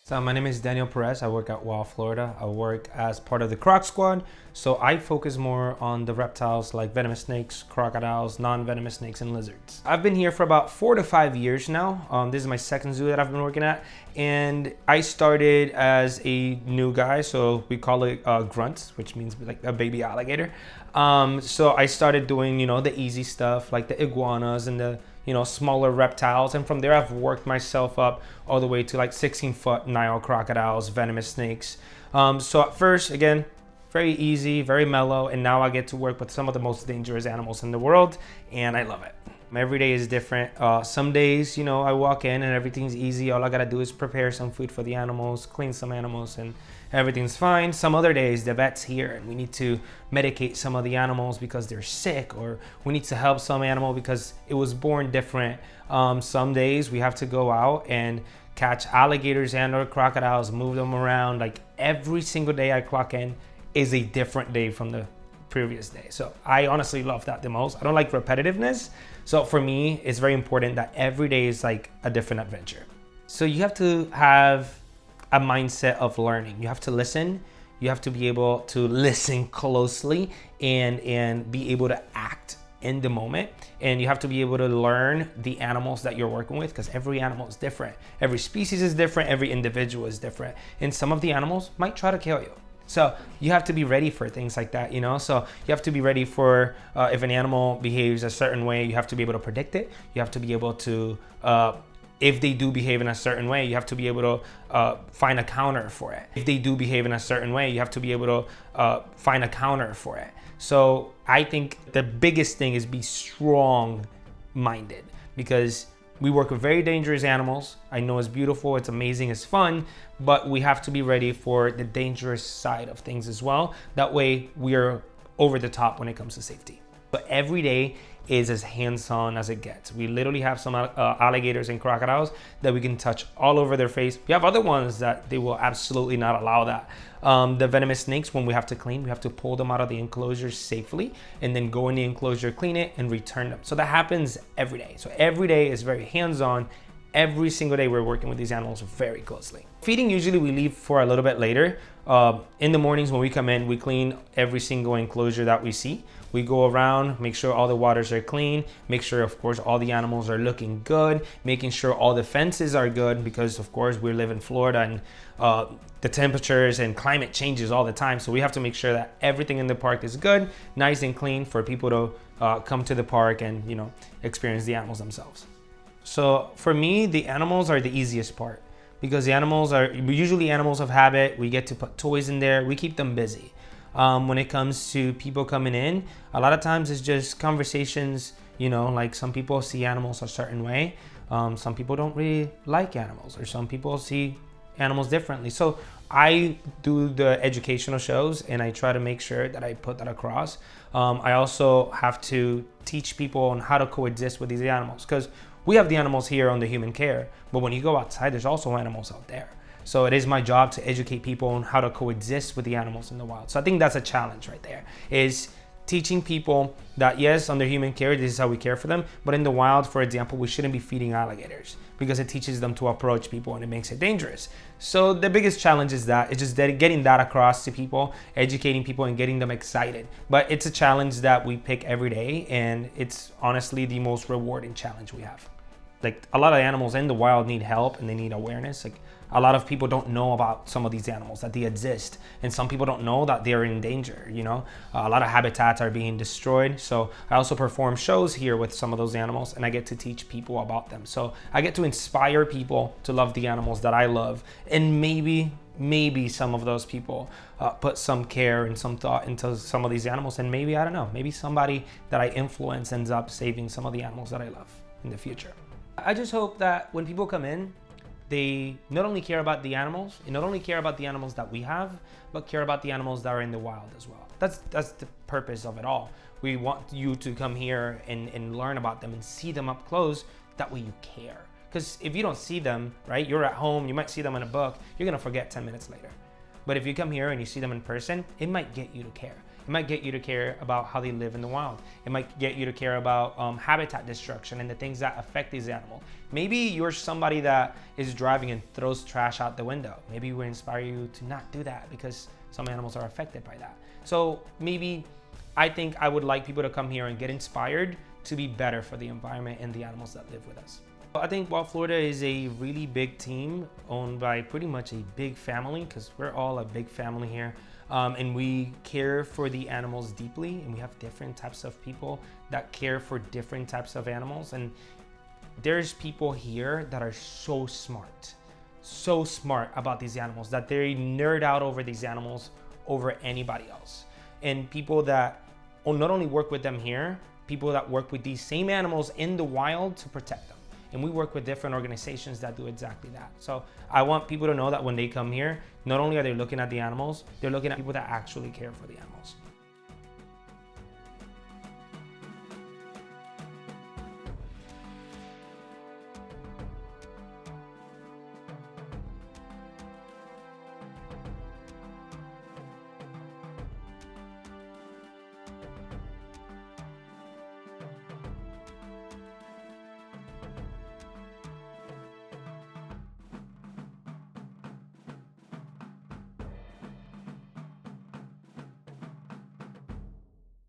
So my name is Daniel Perez. I work at Wild Florida. I work as part of the Croc Squad. So I focus more on the reptiles like venomous snakes, crocodiles, non-venomous snakes, and lizards. I've been here for about 4 to 5 years now. This is my second zoo that I've been working at. And I started as a new guy. So we call it grunts, which means like a baby alligator. So I started doing, the easy stuff like the iguanas and the smaller reptiles, and from there I've worked myself up all the way to like 16-foot Nile crocodiles, venomous snakes. So at first, again, very easy, very mellow, and now I get to work with some of the most dangerous animals in the world, and I love it. Every day is different. Some days, I walk in and everything's easy. All I gotta do is prepare some food for the animals, clean some animals, and everything's fine. Some other days, the vet's here and we need to medicate some of the animals because they're sick, or we need to help some animal because it was born different. Some days we have to go out and catch alligators and or crocodiles, move them around. Like every single day I clock in is a different day from the previous day. So I honestly love that the most. I don't like repetitiveness. So for me, it's very important that every day is like a different adventure. So you have to have a mindset of learning. You have to listen. You have to be able to listen closely and be able to act in the moment. And you have to be able to learn the animals that you're working with, because every animal is different. Every species is different. Every individual is different. And some of the animals might try to kill you. So you have to be ready for things like that, So you have to be ready for if an animal behaves a certain way, you have to be able to predict it. You have to be able to, if they do behave in a certain way, you have to be able to find a counter for it. If they do behave in a certain way, you have to be able to find a counter for it. So I think the biggest thing is be strong-minded, because we work with very dangerous animals. I know it's beautiful, it's amazing, it's fun, but we have to be ready for the dangerous side of things as well. That way we are over the top when it comes to safety. But every day is as hands-on as it gets. We literally have some alligators and crocodiles that we can touch all over their face. We have other ones that they will absolutely not allow that. The venomous snakes, when we have to clean, we have to pull them out of the enclosure safely and then go in the enclosure, clean it, and return them. So that happens every day. So every day is very hands-on. Every single day we're working with these animals very closely. Feeding, usually we leave for a little bit later. In the mornings when we come in, we clean every single enclosure that we see. We go around, make sure all the waters are clean, make sure, of course, all the animals are looking good, making sure all the fences are good, because, of course, we live in Florida and the temperatures and climate changes all the time. So we have to make sure that everything in the park is good, nice and clean for people to come to the park and, experience the animals themselves. So for me, the animals are the easiest part, because the animals are usually animals of habit. We get to put toys in there. We keep them busy. When it comes to people coming in, a lot of times it's just conversations, like some people see animals a certain way. Some people don't really like animals, or some people see animals differently. So I do the educational shows and I try to make sure that I put that across. I also have to teach people on how to coexist with these animals, because we have the animals here on the human care, but when you go outside, there's also animals out there. So it is my job to educate people on how to coexist with the animals in the wild. So I think that's a challenge right there, is teaching people that yes, under human care, this is how we care for them. But in the wild, for example, we shouldn't be feeding alligators, because it teaches them to approach people and it makes it dangerous. So the biggest challenge is that, it's just getting that across to people, educating people and getting them excited. But it's a challenge that we pick every day, and it's honestly the most rewarding challenge we have. Like a lot of animals in the wild need help and they need awareness. Like a lot of people don't know about some of these animals, that they exist, and some people don't know that they're in danger. A lot of habitats are being destroyed. So I also perform shows here with some of those animals, and I get to teach people about them. So I get to inspire people to love the animals that I love, and maybe some of those people put some care and some thought into some of these animals, and maybe, I don't know, maybe somebody that I influence ends up saving some of the animals that I love in the future. I just hope that when people come in, they not only care about the animals, and not only care about the animals that we have, but care about the animals that are in the wild as well. That's the purpose of it all. We want you to come here and learn about them and see them up close. That way you care. Because if you don't see them, right, you're at home, you might see them in a book, you're gonna forget 10 minutes later. But if you come here and you see them in person, it might get you to care. It might get you to care about how they live in the wild. It might get you to care about habitat destruction and the things that affect these animals. Maybe you're somebody that is driving and throws trash out the window. Maybe we inspire you to not do that because some animals are affected by that. So maybe I think I would like people to come here and get inspired to be better for the environment and the animals that live with us. I think Wild Florida is a really big team owned by pretty much a big family, because we're all a big family here. And we care for the animals deeply, and we have different types of people that care for different types of animals. And there's people here that are so smart about these animals that they nerd out over these animals over anybody else. And people that not only work with them here, people that work with these same animals in the wild to protect them. And we work with different organizations that do exactly that. So I want people to know that when they come here, not only are they looking at the animals, they're looking at people that actually care for the animals.